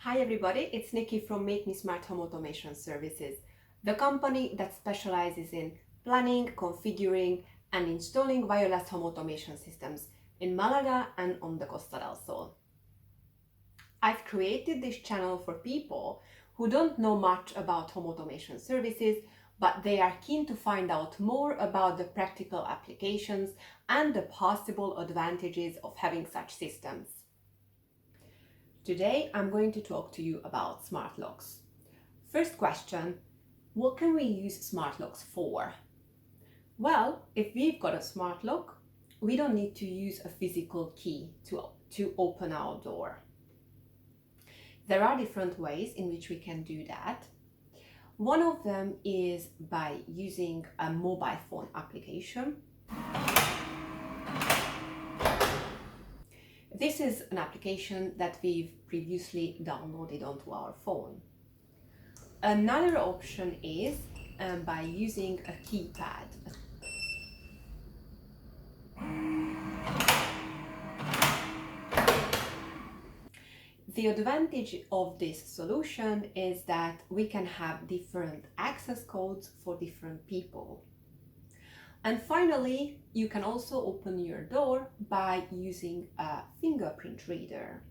Hi everybody, it's Nikki from Make Me Smart Home Automation Services, the company that specializes in planning, configuring and installing wireless home automation systems in Malaga and on the Costa del Sol. I've created this channel for people who don't know much about home automation services, but they are keen to find out more about the practical applications and the possible advantages of having such systems. Today, I'm going to talk to you about smart locks. First question, what can we use smart locks for? Well, if we've got a smart lock, we don't need to use a physical key to open our door. There are different ways in which we can do that. One of them is by using a mobile phone application. This is an application that we've previously downloaded onto our phone. Another option is by using a keypad. The advantage of this solution is that we can have different access codes for different people. And finally, you can also open your door by using a fingerprint reader.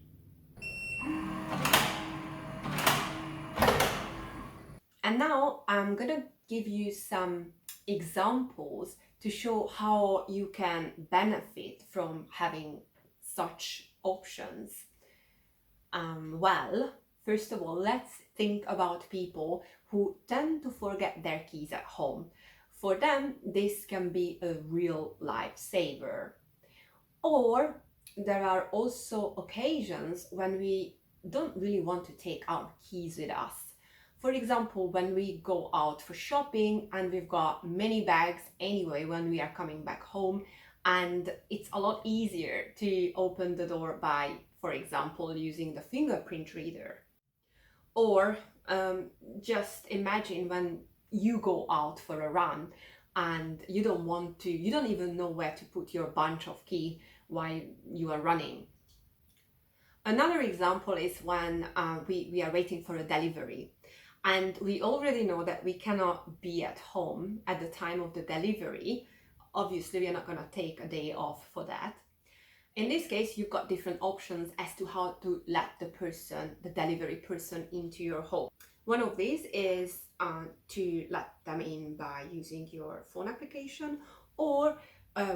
And now I'm gonna give you some examples to show how you can benefit from having such options. Well, first of all, let's think about people who tend to forget their keys at home. For them, this can be a real lifesaver. Or there are also occasions when we don't really want to take our keys with us. For example, when we go out for shopping and we've got many bags anyway when we are coming back home, and it's a lot easier to open the door by, for example, using the fingerprint reader. Or just imagine when you go out for a run and you don't even know where to put your bunch of key while you are running. Another example is when we are waiting for a delivery and we already know that we cannot be at home at the time of the delivery. Obviously, we are not going to take a day off for that. In this case, you've got different options as to how to let the delivery person into your home. One of these is to let them in by using your phone application, or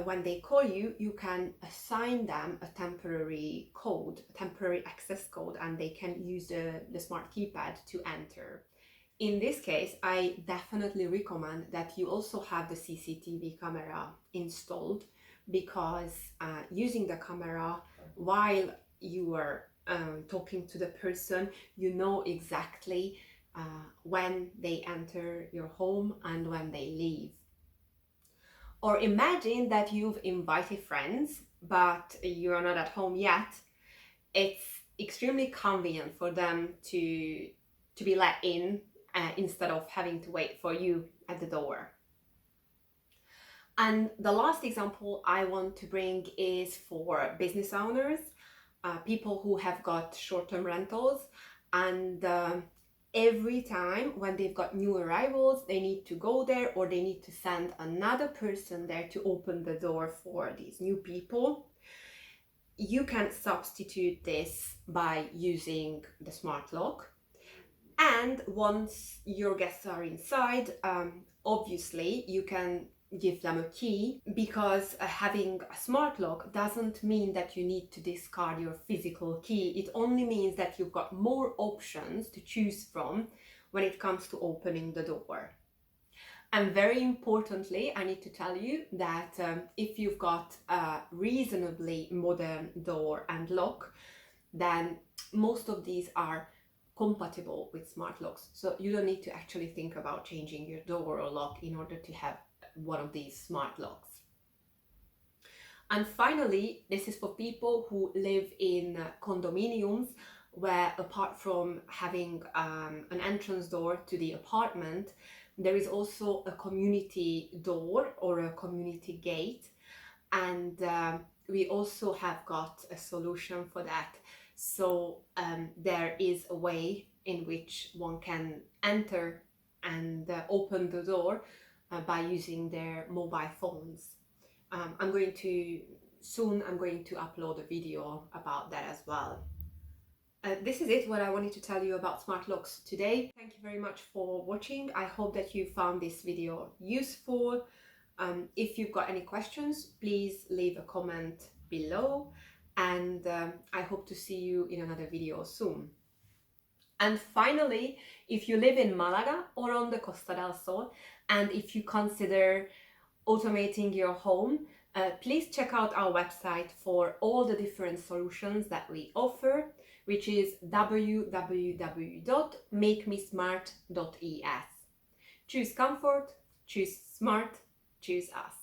when they call you, you can assign them a temporary code, a temporary access code, and they can use the smart keypad to enter. In this case, I definitely recommend that you also have the CCTV camera installed, because using the camera while you are talking to the person, you know exactly when they enter your home and when they leave. Or imagine that you've invited friends, but you are not at home yet. It's extremely convenient for them to be let in instead of having to wait for you at the door. And the last example I want to bring is for business owners, people who have got short-term rentals, and every time when they've got new arrivals, they need to go there or they need to send another person there to open the door for these new people. You can substitute this by using the smart lock. And once your guests are inside, obviously you can give them a key, because having a smart lock doesn't mean that you need to discard your physical key. It only means that you've got more options to choose from when it comes to opening the door. And very importantly, I need to tell you that if you've got a reasonably modern door and lock, then most of these are compatible with smart locks. So you don't need to actually think about changing your door or lock in order to have one of these smart locks. And finally, this is for people who live in condominiums, where apart from having an entrance door to the apartment, there is also a community door or a community gate. And we also have got a solution for that. So there is a way in which one can enter and open the door by using their mobile phones. I'm going to upload a video about that as well. This is it, what I wanted to tell you about smart locks today. Thank you very much for watching. I hope that you found this video useful. If you've got any questions, please leave a comment below, and I hope to see you in another video soon. And finally, if you live in Malaga or on the Costa del Sol, and if you consider automating your home, please check out our website for all the different solutions that we offer, which is www.makemesmart.es. Choose comfort, choose smart, choose us.